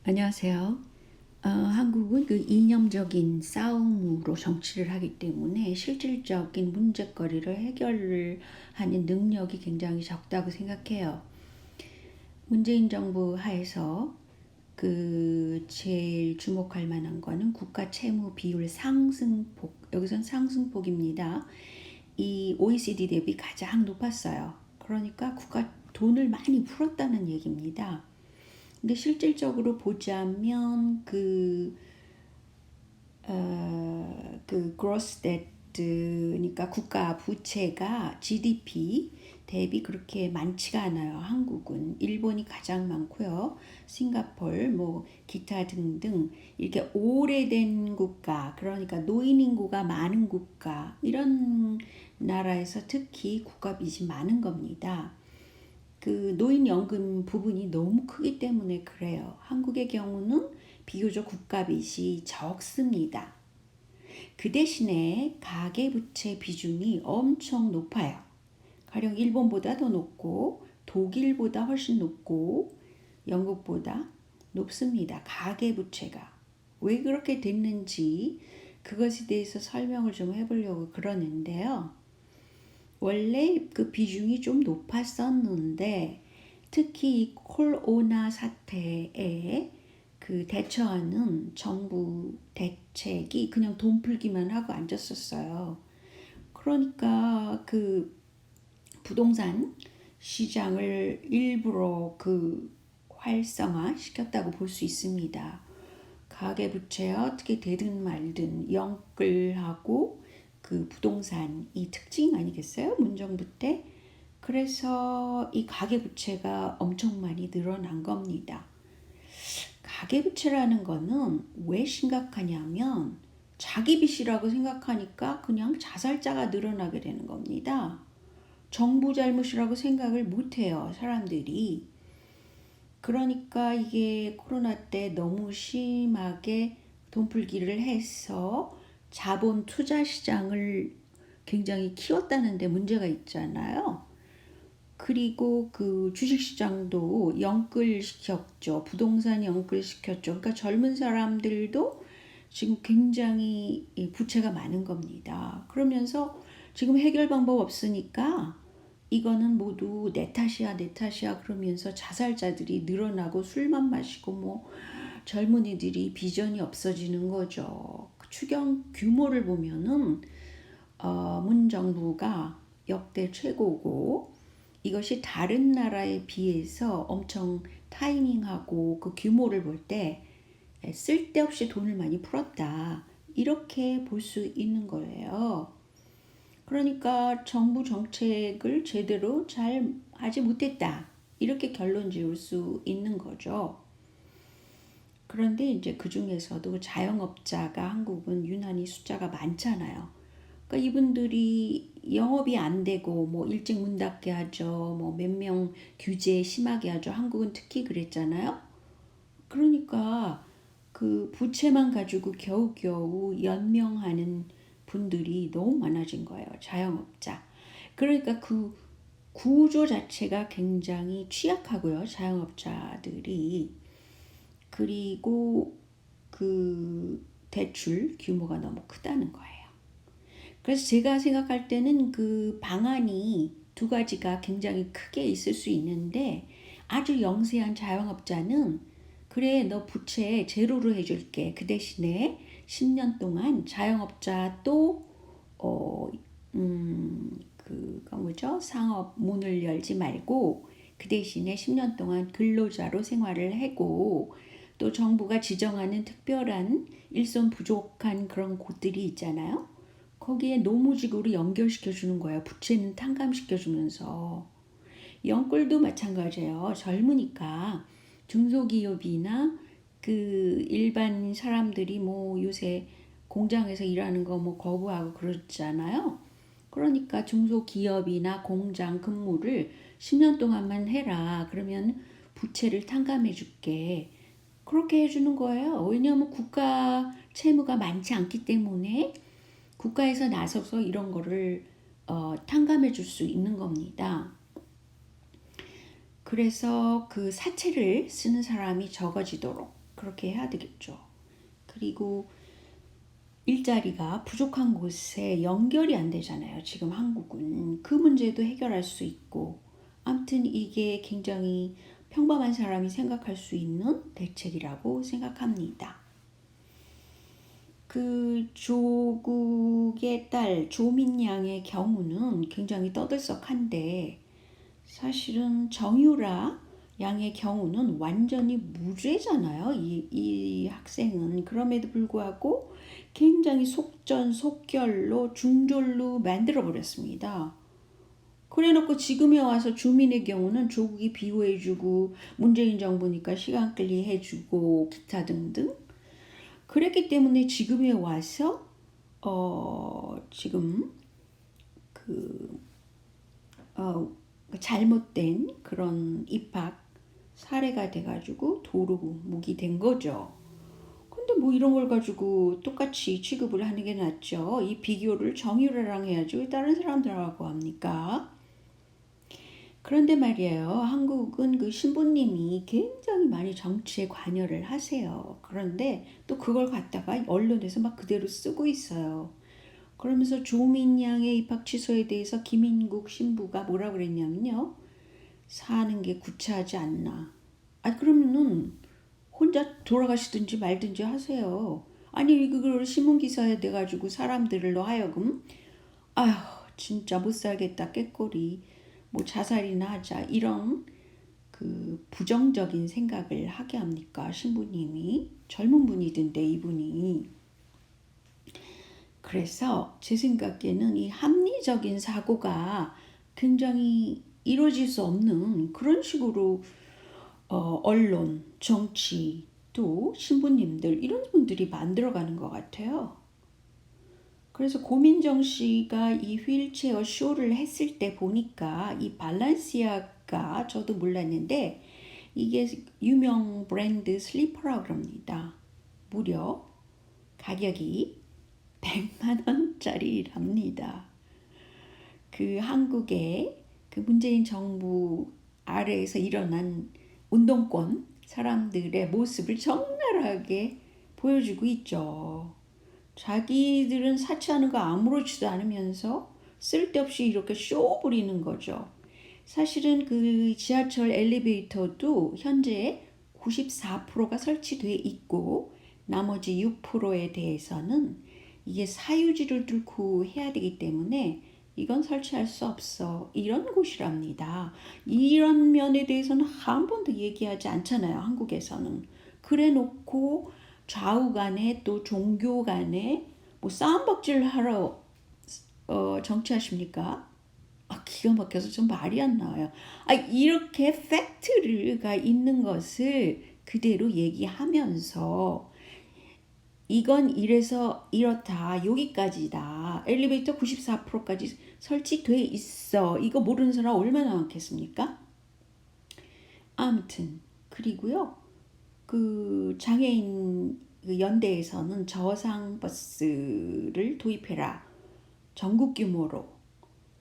안녕하세요. 한국은 그 이념적인 싸움으로 정치를 하기 때문에 실질적인 문제거리를 해결을 하는 능력이 굉장히 적다고 생각해요. 문재인 정부 하에서 그 제일 주목할 만한 거는 국가 채무 비율 상승폭, 여기선 상승폭입니다. 이 OECD 대비 가장 높았어요. 그러니까 국가 돈을 많이 풀었다는 얘기입니다. 근데 실질적으로 보자면 그 gross debt니까 국가 부채가 GDP 대비 그렇게 많지가 않아요. 한국은 일본이 가장 많고요. 싱가폴, 뭐 기타 등등 이렇게 오래된 국가, 그러니까 노인 인구가 많은 국가 이런 나라에서 특히 국가 빚이 많은 겁니다. 그 노인연금 부분이 너무 크기 때문에 그래요. 한국의 경우는 비교적 국가빚이 적습니다. 그 대신에 가계부채 비중이 엄청 높아요. 가령 일본보다 더 높고 독일보다 훨씬 높고 영국보다 높습니다. 가계부채가. 왜 그렇게 됐는지 그것에 대해서 설명을 좀 해보려고 그러는데요. 원래 그 비중이 좀 높았었는데 특히 이 코로나 사태에 그 대처하는 정부 대책이 그냥 돈 풀기만 하고 앉았었어요. 그러니까 그 부동산 시장을 일부러 그 활성화 시켰다고 볼 수 있습니다. 가계부채 어떻게 되든 말든 영끌하고 그 부동산이 특징 아니겠어요? 문정부 때. 그래서 이 가계부채가 엄청 많이 늘어난 겁니다. 가계부채라는 거는 왜 심각하냐면 자기 빚이라고 생각하니까 그냥 자살자가 늘어나게 되는 겁니다. 정부 잘못이라고 생각을 못해요, 사람들이. 그러니까 이게 코로나 때 너무 심하게 돈풀기를 해서 자본 투자 시장을 굉장히 키웠다는데 문제가 있잖아요. 그리고 그 주식시장도 영끌시켰죠. 부동산 영끌시켰죠. 그러니까 젊은 사람들도 지금 굉장히 부채가 많은 겁니다. 그러면서 지금 해결 방법 없으니까 이거는 모두 내 탓이야, 내 탓이야 그러면서 자살자들이 늘어나고 술만 마시고 뭐 젊은이들이 비전이 없어지는 거죠. 추경 규모를 보면은 문 정부가 역대 최고고 이것이 다른 나라에 비해서 엄청 타이밍하고 그 규모를 볼 때 쓸데없이 돈을 많이 풀었다. 이렇게 볼 수 있는 거예요. 그러니까 정부 정책을 제대로 잘 하지 못했다. 이렇게 결론 지을 수 있는 거죠. 그런데 이제 그 중에서도 자영업자가 한국은 유난히 숫자가 많잖아요. 그러니까 이분들이 영업이 안 되고 뭐 일찍 문 닫게 하죠. 뭐 몇 명 규제 심하게 하죠. 한국은 특히 그랬잖아요. 그러니까 그 부채만 가지고 겨우겨우 연명하는 분들이 너무 많아진 거예요. 자영업자. 그러니까 그 구조 자체가 굉장히 취약하고요. 자영업자들이. 그리고 그 대출 규모가 너무 크다는 거예요. 그래서 제가 생각할 때는 그 방안이 두 가지가 굉장히 크게 있을 수 있는데 아주 영세한 자영업자는 그래 너 부채 제로로 해줄게. 그 대신에 10년 동안 자영업자 또 그거 뭐죠? 상업 문을 열지 말고 그 대신에 10년 동안 근로자로 생활을 하고 또 정부가 지정하는 특별한 일손 부족한 그런 곳들이 있잖아요. 거기에 노무직으로 연결시켜 주는 거예요. 부채는 탕감시켜 주면서. 영끌도 마찬가지예요. 젊으니까 중소기업이나 그 일반 사람들이 뭐 요새 공장에서 일하는 거 뭐 거부하고 그러잖아요. 그러니까 중소기업이나 공장 근무를 10년 동안만 해라. 그러면 부채를 탕감해 줄게. 그렇게 해주는 거예요. 왜냐하면 국가 채무가 많지 않기 때문에 국가에서 나서서 이런 거를 탕감해 줄 수 있는 겁니다. 그래서 그 사채를 쓰는 사람이 적어지도록 그렇게 해야 되겠죠. 그리고 일자리가 부족한 곳에 연결이 안 되잖아요. 지금 한국은 그 문제도 해결할 수 있고, 아무튼 이게 굉장히 평범한 사람이 생각할 수 있는 대책이라고 생각합니다. 그 조국의 딸 조민양의 경우는 굉장히 떠들썩한데, 사실은 정유라 양의 경우는 완전히 무죄잖아요. 이 학생은. 그럼에도 불구하고 굉장히 속전속결로 중졸로 만들어버렸습니다. 그래놓고 지금에 와서 주민의 경우는 조국이 비호해주고 문재인 정부니까 시간 끌리 해주고 기타 등등. 그랬기 때문에 지금에 와서 지금 잘못된 그런 입학 사례가 돼가지고 도루묵이 된 거죠. 근데 뭐 이런 걸 가지고 똑같이 취급을 하는 게 낫죠. 이 비교를 정유라랑 해야지 왜 다른 사람들하고 합니까? 그런데 말이에요. 한국은 그 신부님이 굉장히 많이 정치에 관여를 하세요. 그런데 또 그걸 갖다가 언론에서 막 그대로 쓰고 있어요. 그러면서 조민양의 입학 취소에 대해서 김인국 신부가 뭐라 그랬냐면요. 사는 게 구차하지 않나. 그러면은 혼자 돌아가시든지 말든지 하세요. 아니 그걸 신문기사에 돼가지고 사람들로 하여금 아휴 진짜 못 살겠다 꾀꼬리 뭐 자살이나 하자 이런 그 부정적인 생각을 하게 합니까? 신부님이 젊은 분이던데 이분이. 그래서 제 생각에는 이 합리적인 사고가 굉장히 이루어질 수 없는 그런 식으로 언론, 정치, 또 신부님들 이런 분들이 만들어가는 것 같아요. 그래서 고민정 씨가 이 휠체어 쇼를 했을 때 보니까 이 발란시아가 저도 몰랐는데 이게 유명 브랜드 슬리퍼라고 그럽니다. 무려 가격이 100만 원짜리랍니다. 그 한국의 그 문재인 정부 아래에서 일어난 운동권 사람들의 모습을 적나라하게 보여주고 있죠. 자기들은 사치하는 거 아무렇지도 않으면서 쓸데없이 이렇게 쇼 부리는 거죠. 사실은 그 지하철 엘리베이터도 현재 94%가 설치돼 있고 나머지 6%에 대해서는 이게 사유지를 뚫고 해야 되기 때문에 이건 설치할 수 없어. 이런 곳이랍니다. 이런 면에 대해서는 한 번도 얘기하지 않잖아요. 한국에서는. 그래 놓고 좌우 간에 또 종교 간에 뭐 싸움박질 하러 정치하십니까? 기가 막혀서 좀 말이 안 나와요. 이렇게 팩트가 있는 것을 그대로 얘기하면서 이건 이래서 이렇다. 여기까지다. 엘리베이터 94%까지 설치돼 있어. 이거 모르는 사람 얼마나 많겠습니까? 아무튼 그리고요. 그 장애인 연대에서는 저상버스를 도입해라. 전국 규모로.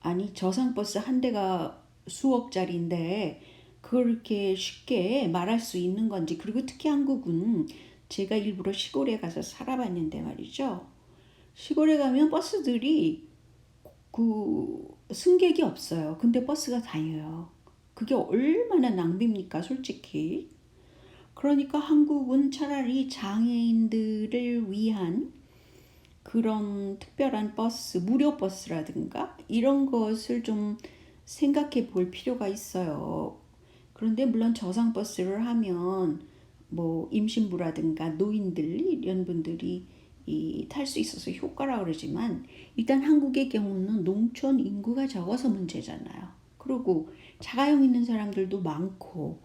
아니 저상버스 한 대가 수억짜리인데 그렇게 쉽게 말할 수 있는 건지. 그리고 특히 한국은 제가 일부러 시골에 가서 살아봤는데 말이죠. 시골에 가면 버스들이 그 승객이 없어요. 근데 버스가 다녀요. 그게 얼마나 낭비입니까, 솔직히. 그러니까 한국은 차라리 장애인들을 위한 그런 특별한 버스, 무료 버스라든가 이런 것을 좀 생각해 볼 필요가 있어요. 그런데 물론 저상버스를 하면 뭐 임신부라든가 노인들 이런 분들이 탈 수 있어서 효과라 그러지만 일단 한국의 경우는 농촌 인구가 적어서 문제잖아요. 그리고 자가용 있는 사람들도 많고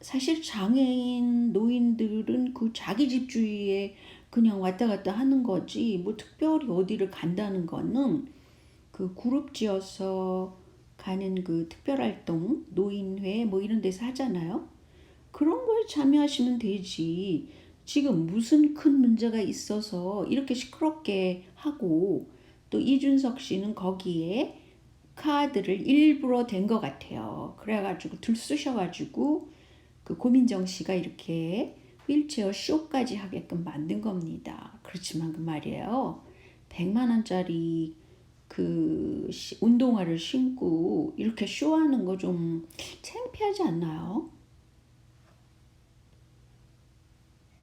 사실 장애인 노인들은 그 자기 집주위에 그냥 왔다 갔다 하는 거지 뭐 특별히 어디를 간다는 거는 그 그룹 지어서 가는 그 특별활동 노인회 뭐 이런 데서 하잖아요. 그런 거에 참여하시면 되지. 지금 무슨 큰 문제가 있어서 이렇게 시끄럽게 하고 또 이준석 씨는 거기에 카드를 일부러 댄 것 같아요. 그래가지고 들쑤셔가지고 그 고민정 씨가 이렇게 휠체어 쇼까지 하게끔 만든 겁니다. 그렇지만 그 말이에요. 100만 원짜리 운동화를 신고 이렇게 쇼하는 거 좀 창피하지 않나요?